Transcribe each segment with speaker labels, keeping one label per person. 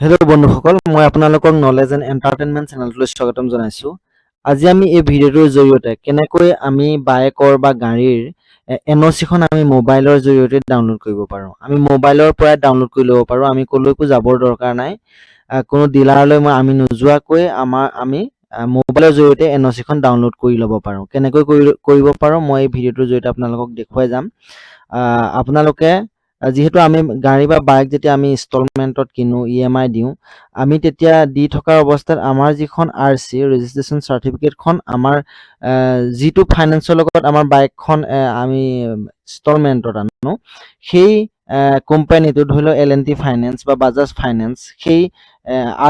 Speaker 1: Hello' বন্ধুসকল, মই আপোনালোকক নলেজ এণ্ড এণ্টাৰটেইনমেণ্ট চেনেলটোলৈ স্বাগতম জনাইছোঁ। আজি আমি এই ভিডিঅ'টোৰ জৰিয়তে কেনেকৈ আমি বাইকৰ বা গাড়ীৰ NOC খন আমি মোবাইলৰ জৰিয়তে ডাউনলোড কৰিব পাৰোঁ। আমি মোবাইলৰ পৰাই ডাউনলোড কৰি ল'ব পাৰোঁ। আমি ক'লৈকো যাবৰ দৰকাৰ নাই। কোনো ডিলাৰলৈ আমি নোযোৱাকৈ আমি মোবাইলৰ জৰিয়তে NOC খন ডাউনলোড কৰি ল'ব পাৰোঁ। কেনেকৈ কৰিব পাৰোঁ মই এই ভিডিঅ'টোৰ জৰিয়তে আপোনালোকক দেখুৱাই যাম। আপোনালোকে যিহেতু আমি গাড়ী বা বাইক যেতিয়া আমি ইনষ্টলমেণ্টত কিনো EMI দিওঁ, আমি তেতিয়া দি থকা অৱস্থাত আমাৰ যিখন RC ৰেজিষ্ট্ৰেশ্যন চাৰ্টিফিকেটখন আমাৰ যিটো ফাইনেন্সৰ লগত আমাৰ বাইকখন আমি ইনষ্টলমেণ্টত আনো, সেই কোম্পানীটো ধৰি লওক L&T ফাইনেন্স বা বাজাজ ফাইনেন্স, সেই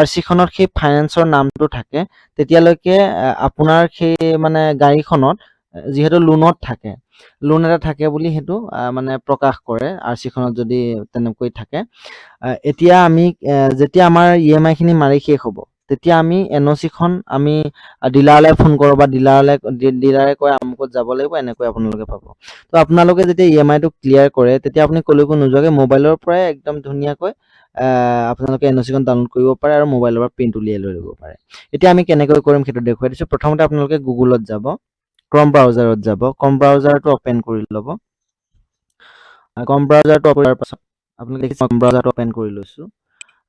Speaker 1: RC খনত সেই ফাইনেন্সৰ নামটো থাকে। তেতিয়ালৈকে আপোনাৰ সেই মানে গাড়ীখনত যিহেতু লোনত থাকে, লোন এটা থাকে বুলি সেইটো মানে প্ৰকাশ কৰে RC খনত যদি তেনেকৈ থাকে। এতিয়া আমি যেতিয়া আমাৰ EMI খিনি মাৰি শেষ হ'ব, তেতিয়া আমি NOC খন আমি ডিলাৰলৈ ফোন কৰোঁ বা ডিলাৰে কয় আমুকত যাব লাগিব, এনেকৈ আপোনালোকে পাব। তো আপোনালোকে যেতিয়া EMI টো ক্লিয়াৰ কৰে, তেতিয়া আপুনি ক'লৈকো নোযোৱাকৈ মোবাইলৰ পৰাই একদম ধুনীয়াকৈ আপোনালোকে NOC খন ডাউনলোড কৰিব পাৰে আৰু মোবাইলৰ পৰা প্ৰিণ্ট উলিয়াই লৈ ল'ব পাৰে। এতিয়া আমি কেনেকৈ কৰিম সেইটো দেখুৱাই দিছোঁ। প্ৰথমতে আপোনালোকে গুগলত যাব, ক্ৰম ব্ৰাউজাৰত যাব, ক্ৰম ব্ৰাউজাৰটো অপেন কৰি ল'ব। ক্ৰম ব্ৰাউজাৰটো অপেন কৰাৰ পাছত আপোনালোকে দেখিছে ক্ৰম ব্ৰাউজাৰটো অপেন কৰি লৈছোঁ।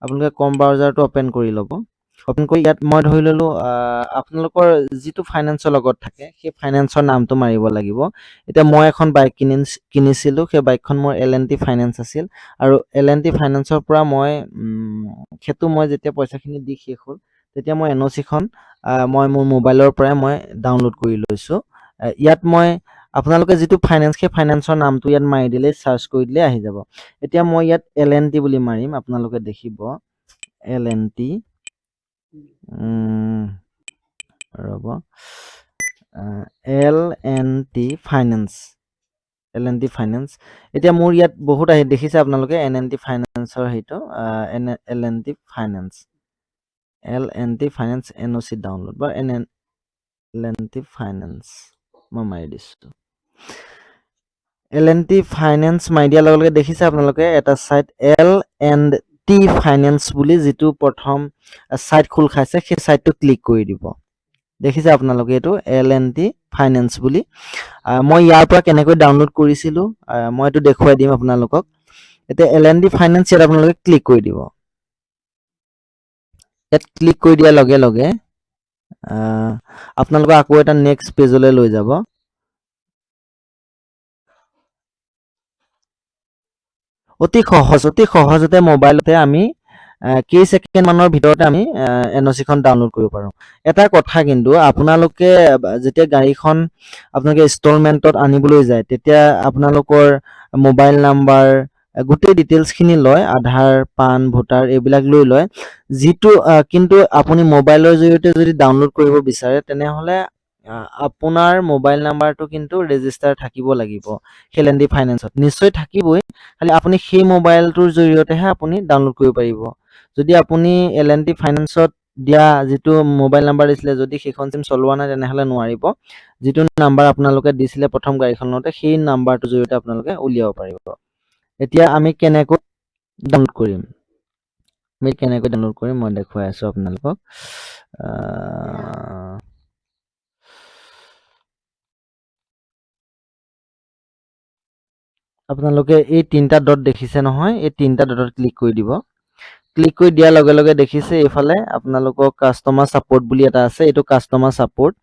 Speaker 1: আপোনালোকে ক্ৰম ব্ৰাউজাৰটো অপেন কৰি ল'ব। অপেন কৰি ইয়াত মই ধৰি ল'লোঁ আপোনালোকৰ যিটো ফাইনেন্সৰ লগত থাকে সেই ফাইনেন্সৰ নামটো মাৰিব লাগিব। এতিয়া মই এখন বাইক কিনিছিলোঁ, সেই বাইকখন মোৰ L&T ফাইনেন্স আছিল আৰু L&T ফাইনেন্সৰ পৰা মই যেতিয়া পইচাখিনি দি শেষ হ'ল, তেতিয়া মই NOC খন মই মোৰ মোবাইলৰ পৰাই মই ডাউনলোড কৰি লৈছোঁ। ইয়াত মই আপোনালোকে যিটো ফাইনেন্স, সেই ফাইনেন্সৰ নামটো ইয়াত মাৰি দিলে চাৰ্চ কৰি দিলে আহি যাব। এতিয়া মই ইয়াত L&T বুলি মাৰিম, আপোনালোকে দেখিব L&T ৰ'ব L&T ফাইনেন্স, L&T ফাইনেন্স। এতিয়া মোৰ ইয়াত বহুত আহি দেখিছে আপোনালোকে L&T ফাইনেন্সৰ সেইটো L&T finance, L&T finance NOC download বা L&T ফাইনেন্স মই মাৰি দিছোঁ। L&T ফাইনেন্স মাৰি দিয়াৰ লগে লগে দেখিছে আপোনালোকে এটা ছাইট L&T ফাইনেন্স বুলি যিটো প্ৰথম ছাইট খোল খাইছে, সেই ছাইটটো ক্লিক কৰি দিব। দেখিছে আপোনালোকে এইটো L&T ফাইনেন্স বুলি। মই ইয়াৰ পৰা কেনেকৈ ডাউনলোড কৰিছিলোঁ মই এইটো দেখুৱাই দিম আপোনালোকক। এতিয়া L&T ফাইনেন্স ইয়াত আপোনালোকে ক্লিক কৰি দিব। ইয়াত ক্লিক কৰি দিয়াৰ লগে লগে আপোনালোকক আকৌ এটা নেক্সট পেজলৈ লৈ যাব। অতি সহজতে মোবাইলতে আমি কেইছেকেণ্ড মানৰ ভিতৰতে আমি NOC খন ডাউনলোড কৰিব পাৰোঁ। এটা কথা কিন্তু, আপোনালোকে যেতিয়া গাড়ীখন আপোনালোকে ইনষ্টলমেণ্টত আনিবলৈ যায়, তেতিয়া আপোনালোকৰ মোবাইল নাম্বাৰ গোটেই ডিটেইলছখিনি লয়, আধাৰ, পান, ভোটাৰ এইবিলাক লৈ লয়। কিন্তু আপুনি মোবাইলৰ জৰিয়তে যদি ডাউনলোড কৰিব বিচাৰে, তেনেহ'লে আপোনাৰ মোবাইল নাম্বাৰটো কিন্তু ৰেজিষ্টাৰ থাকিব লাগিব L&T ফাইনেন্সত, নিশ্চয় থাকিবই। খালি আপুনি সেই মোবাইলটোৰ জৰিয়তেহে আপুনি ডাউনলোড কৰিব পাৰিব। যদি আপুনি L&T ফাইনেন্সত দিয়া যিটো মোবাইল নাম্বাৰ দিছিলে, যদি সেইখন চিম চলোৱা নাই, তেনেহ'লে নোৱাৰিব। যিটো নাম্বাৰ আপোনালোকে দিছিলে প্ৰথম গাড়ীখনতে, সেই নাম্বাৰটোৰ জৰিয়তে আপোনালোকে উলিয়াব পাৰিব। এতিয়া আমি কেনেকৈ ডাউনলোড কৰিম মই দেখুৱাই আছোঁ আপোনালোকক। আপোনালোকে এই তিনিটা ডট দেখিছে নহয়, এই তিনিটা ডটত ক্লিক কৰি দিব। ক্লিক কৰি দিয়াৰ লগে লগে দেখিছে এইফালে আপোনালোকক কাষ্টমাৰ ছাপোৰ্ট বুলি এটা আছে, এইটো কাষ্টমাৰ ছাপোৰ্ট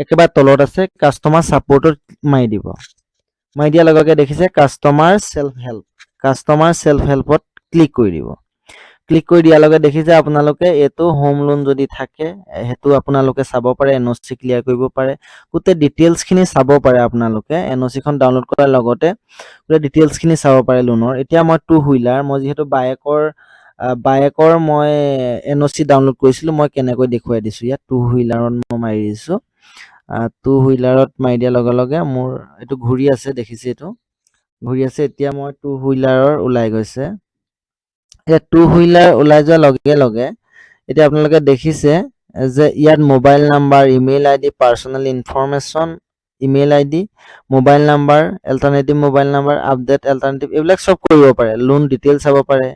Speaker 1: একেবাৰে তলত আছে, কাষ্টমাৰ ছাপোৰ্টত মাৰি দিব। মাৰি দিয়াৰ লগে লগে দেখিছে কাষ্টমাৰ চেল্ফ হেল্পত ক্লিক কৰি দিব। ক্লিক কৰি দিয়াৰ লগে দেখিছে আপোনালোকে এইটো হোম লোন যদি থাকে সেইটো আপোনালোকে চাব পাৰে, NOC ক্লিয়াৰ কৰিব পাৰে, গোটেই ডিটেইলছখিনি চাব পাৰে। আপোনালোকে NOC খন ডাউনলোড কৰাৰ লগতে গোটেই ডিটেইলছখিনি চাব পাৰে লোনৰ। এতিয়া মই টু হুইলাৰ, মই যিহেতু বাইকৰ মই NOC ডাউনলোড কৰিছিলোঁ, মই কেনেকৈ দেখুৱাই দিছোঁ। ইয়াত টু হুইলাৰত মই মাৰি দিছোঁ। টু হুইলাৰত মাৰি দিয়াৰ লগে লগে মোৰ এইটো ঘূৰি আছে, দেখিছে এইটো ঘূৰি আছে। এতিয়া মই টু হুইলাৰৰ ওলাই গৈছে। এতিয়া টু হুইলাৰ ওলাই যোৱাৰ লগে লগে এতিয়া আপোনালোকে দেখিছে যে ইয়াত mobile number, email ID, personal information, email ID, mobile number, alternative mobile number, update alternative, এইবিলাক চব কৰিব পাৰে। লোন ডিটেইল চাব পাৰে,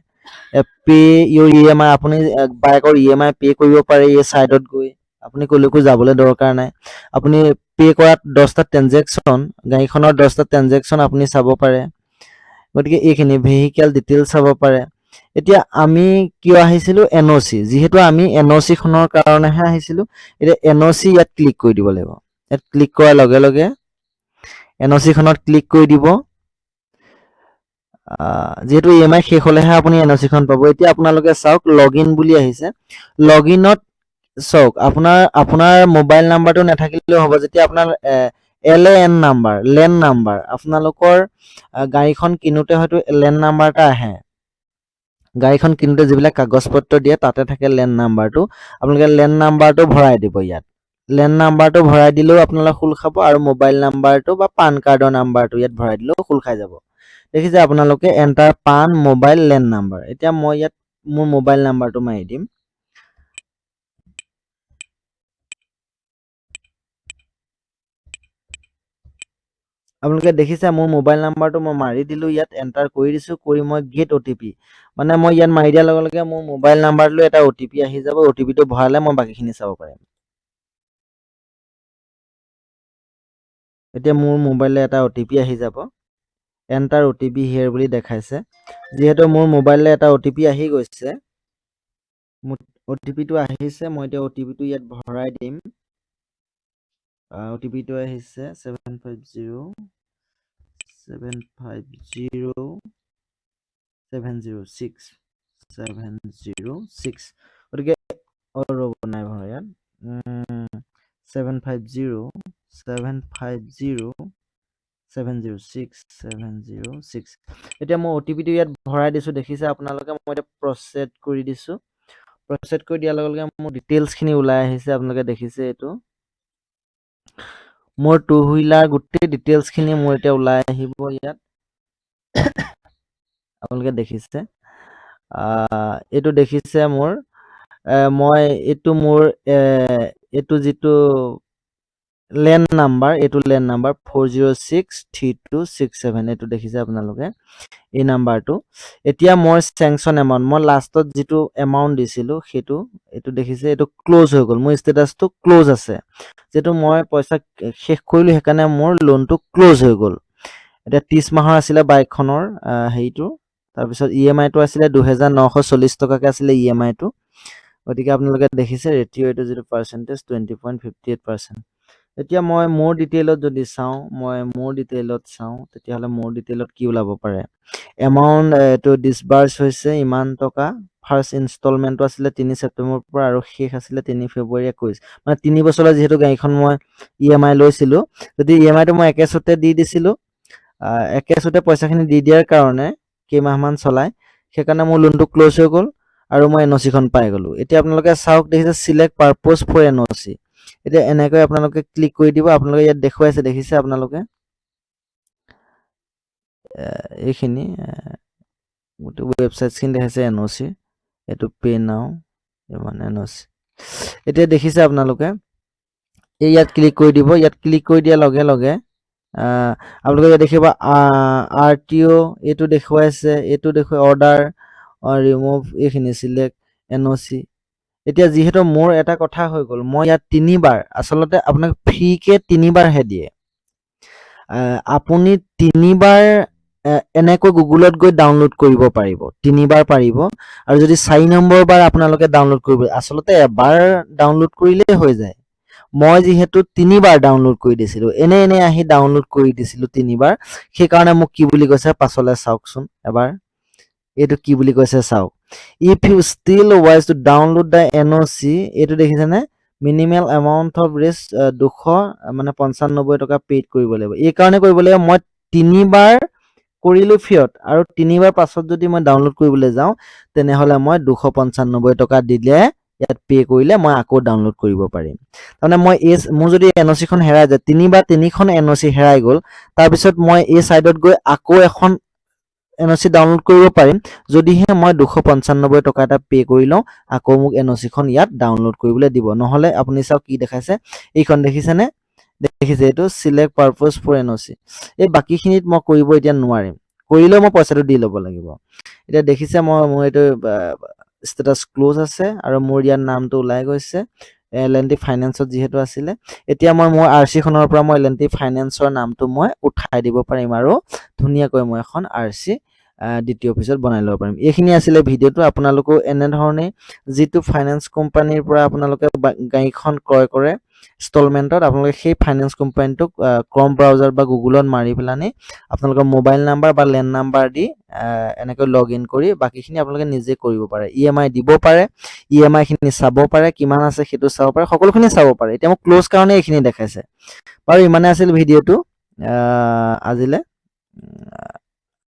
Speaker 1: পে ইউৰ EMI, আপুনি বাইকৰ EMI পে কৰিব পাৰে এই চাইডত গৈ, আপুনি কলৈকো যাবলৈ দৰকাৰ নাই। আপুনি পে কৰাত 10টা ট্ৰেনজেকশ্যন, গাড়ীখনৰ 10টা ট্ৰেনজেকশ্যন আপুনি চাব পাৰে। গতিকে এইখিনি ভেহিকেল ডিটেইলছ চাব পাৰে। এতিয়া আমি কিয় আহিছিলো, NOC, যিহেতু আমি NOC খনৰ কাৰণেহে আহিছিলো। এতিয়া NOC ইয়াত ক্লিক কৰি দিব লাগিব। ইয়াত ক্লিক কৰাৰ লগে লগে NOC খনত ক্লিক কৰি দিব। যেহেতু EMI শেষ হলেহে আপুনি NOC খন পাব। এতিয়া আপোনালোকে চাওক লগইন বুলি আহিছে। লগইনত চাওক আপোনাৰ মোবাইল নাম্বাৰটো নাথাকিলেও হ'ব। যেতিয়া আপোনাৰ LAN নাম্বাৰ, লেন নাম্বাৰ, আপোনালোকৰ গাড়ীখন কিনোতে হয়তো লেন নাম্বাৰ এটা আহে। গাড়ীখন কিনোতে যিবিলাক কাগজ পত্ৰ দিয়ে তাতে থাকে লেন নাম্বাৰটো। আপোনালোকে লেন নাম্বাৰটো ভৰাই দিব ইয়াত। লেন নাম্বাৰটো ভৰাই দিলেও আপোনালোক খোল খাব, আৰু মোবাইল নাম্বাৰটো বা পান কাৰ্ডৰ নাম্বাৰটো ইয়াত ভৰাই দিলেও খোল খাই যাব। দেখিছে আপোনালোকে এণ্টাৰ পান মোবাইল লেন নাম্বাৰ। এতিয়া মই ইয়াত মোৰ মোবাইল নাম্বাৰটো মাৰি দিম। আপোনালোকে দেখিছে মোৰ মোবাইল নাম্বাৰটো মই মাৰি দিলো, ইয়াত এণ্টাৰ কৰি দিছো, কৰি মই গেট OTP, মানে মই ইয়াত মাৰি দিয়াৰ লগে লগে মোৰ মোবাইল নাম্বাৰলৈ এটা OTP আহি যাব। OTPটো ভৰালে মই বাকীখিনি চাব পাৰিম। এতিয়া মোৰ মোবাইললৈ এটা OTP আহি যাব। এণ্টাৰ OTP হিয়াৰ বুলি দেখাইছে। যিহেতু মোৰ মোবাইললৈ এটা OTP আহি গৈছে, OTPটো আহিছে, মই এতিয়া OTPটো ইয়াত ভৰাই দিম। OTPটো আহিছে 750 গতিকে ৰ'ব, নাই ভৰা ইয়াত 750 এতিয়া মই OTPটো ইয়াত ভৰাই দিছো। দেখিছে আপোনালোকে, মই এতিয়া প্ৰচেড কৰি দিছো। প্ৰচেড কৰি দিয়াৰ লগে লগে মোৰ ডিটেইলছখিনি ওলাই আহিছে। আপোনালোকে দেখিছে, এইটো মোৰ টু হুইলাৰ গোটেই ডিটেইলছখিনি মোৰ এতিয়া ওলাই আহিব ইয়াত। আপোনালোকে দেখিছে, এইটো দেখিছে মোৰ, মই এইটো মোৰ এইটো যিটো লেন নাম্বাৰ, এইটো লেন নাম্বাৰ 4063267, এইটো দেখিছে আপোনালোকে, এই নাম্বাৰটো। এতিয়া মই চেংচন এমাউণ্ট, মই লাষ্টত যিটো এমাউণ্ট দিছিলো সেইটো, এইটো দেখিছে, এইটো ক্ল'জ হৈ গ'ল। মোৰ ষ্টেটাছটো ক্ল'জ আছে। যিহেতু মই পইচা শেষ কৰিলো, সেইকাৰণে মোৰ লোনটো ক্ল'জ হৈ গ'ল। এতিয়া 30 মাহৰ আছিলে বাইকখনৰ হেৰিটো। তাৰপিছত EMI-টো আছিলে 2940 টকাকৈ আছিলে EMI-টো। গতিকে আপোনালোকে দেখিছে ৰেটিঅ' এইটো যিটো পাৰ্চেণ্টেজ 20.58%। এতিয়া মই মোৰ ডিটেইলত যদি চাওঁ, তেতিয়াহ'লে মোৰ ডিটেইলত কি ওলাব পাৰে। এমাউণ্ট এইটো ডিছবাৰ্চ হৈছে ইমান টকা। ফাৰ্ষ্ট ইনষ্টলমেণ্টটো আছিলে 3 ছেপ্টেম্বৰৰ পৰা, আৰু শেষ আছিলে 3 ফেব্ৰুৱাৰী 21। মানে 3 বছৰৰ যিহেতু গাড়ীখন মই EMI লৈছিলো, যদি EMI-টো মই একেচোতে দি দিছিলো, একেচোতে পইচাখিনি দি দিয়াৰ কাৰণে কেইমাহমান চলাই, সেইকাৰণে মোৰ লোনটো ক্ল'জ হৈ গ'ল, আৰু মই NOC খন পাই গ'লো। এতিয়া আপোনালোকে চাওক, দেখিছে চিলেক্ট পাৰপ'জ ফৰ NOC। এতিয়া এনেকৈ আপোনালোকে ক্লিক কৰি দিব। আপোনালোকে ইয়াত দেখুৱাইছে, দেখিছে আপোনালোকে এইখিনি গোটেই ৱেবছাইটখিনি দেখাইছে NOC। এইটো পে নাও, মানে NOC। এতিয়া দেখিছে আপোনালোকে, ইয়াত ক্লিক কৰি দিব। ইয়াত ক্লিক কৰি দিয়াৰ লগে লগে আপোনালোকে ইয়াত দেখিব RTO, এইটো দেখুৱাইছে, এইটো দেখুৱাই অৰ্ডাৰ ৰিমুভ, এইখিনি চিলেক্ট NOC। এতিয়া যিহেতু মোৰ এটা কথা হৈ গ'ল, মই ইয়াত 3বাৰ, আচলতে আপোনাক ফ্ৰীকে 3বাৰহে দিয়ে। আপুনি 3বাৰ এনেকৈ গুগলত গৈ ডাউনলোড কৰিব পাৰিব, 3বাৰ পাৰিব। আৰু যদি 4 নম্বৰ বাৰ আপোনালোকে ডাউনলোড কৰিব, আচলতে এবাৰ ডাউনলোড কৰিলেই হৈ যায়। মই যিহেতু 3বাৰ ডাউনলোড কৰি দিছিলো, এনে আহি ডাউনলোড কৰি দিছিলো 3বাৰ, সেইকাৰণে মোক কি বুলি কৈছে পাছলৈ চাওকচোন এবাৰ। এইটো কি বুলি কৈছে চাওক, if you still wish to download the NOC, এইটো দেখিছেনে, মিনিমাল এমাউণ্ট অফ ৰিস্ক 295 টকা পেইড কৰিব লাগিব। এই কাৰণে কৰিব লাগিব, মই 3বাৰ কৰিলো ফিয়ত, আৰু 3বাৰ পাছত যদি মই ডাউনলোড কৰিবলৈ যাওঁ, তেনেহ'লে মই 295 টকা দিলে, ইয়াত পে কৰিলে মই আকৌ ডাউনলোড কৰিব পাৰিম। তাৰমানে মোৰ যদি NOC খন হেৰাই যায়, 3খন NOC হেৰাই গ'ল, তাৰপিছত মই এই চাইডত গৈ আকৌ এখন NOC ডাউনলোড কৰিব পাৰিম, যদিহে মই 295 টকা এটা পে কৰি লওঁ, আকৌ মোক NOC খন ইয়াত ডাউনলোড কৰিবলৈ দিব। নহ'লে আপুনি চাওক কি দেখাইছে, এইখন দেখিছেনে, দেখিছে, এইটো চিলেক্ট পাৰপ'জ ফৰ NOC। এই বাকীখিনিত মই কৰিব এতিয়া নোৱাৰিম। কৰিলেও মই পইচাটো দি ল'ব লাগিব। এতিয়া দেখিছে মোৰ এইটো ষ্টেটাছ ক্লোজ আছে আৰু মোৰ ইয়াৰ নামটো ওলাই গৈছে এল&টি ফাইনেন্সত যিহেতু আছিলে। এতিয়া মই মোৰ আৰ চি খনৰ পৰা মই এল&টি ফাইনেন্সৰ নামটো মই উঠাই দিব পাৰিম আৰু ধুনীয়াকৈ মই এখন আৰ চি দ্বিতীয় অফিচত বনাই ল'ব পাৰিম। এইখিনি আছিলে ভিডিঅ'টো। আপোনালোকেও এনেধৰণে যিটো ফাইনেন্স কোম্পানীৰ পৰা আপোনালোকে গাড়ীখন ক্ৰয় কৰে ইনষ্টলমেণ্টত, আপোনালোকে সেই ফাইনেন্স কোম্পানীটোক ক্ৰম ব্ৰাউজাৰ বা গুগলত মাৰি পেলানি আপোনালোকৰ মোবাইল নাম্বাৰ বা লেণ্ড নাম্বাৰ দি এনেকৈ লগ ইন কৰি বাকীখিনি আপোনালোকে নিজে কৰিব পাৰে। EMI দিব পাৰে, EMI খিনি চাব পাৰে, কিমান আছে সেইটো চাব পাৰে, সকলোখিনি চাব পাৰে। এতিয়া মোক ক্লোজ কাৰণে এইখিনি দেখাইছে। বাৰু ইমানে আছিল ভিডিঅ'টো আজিলে।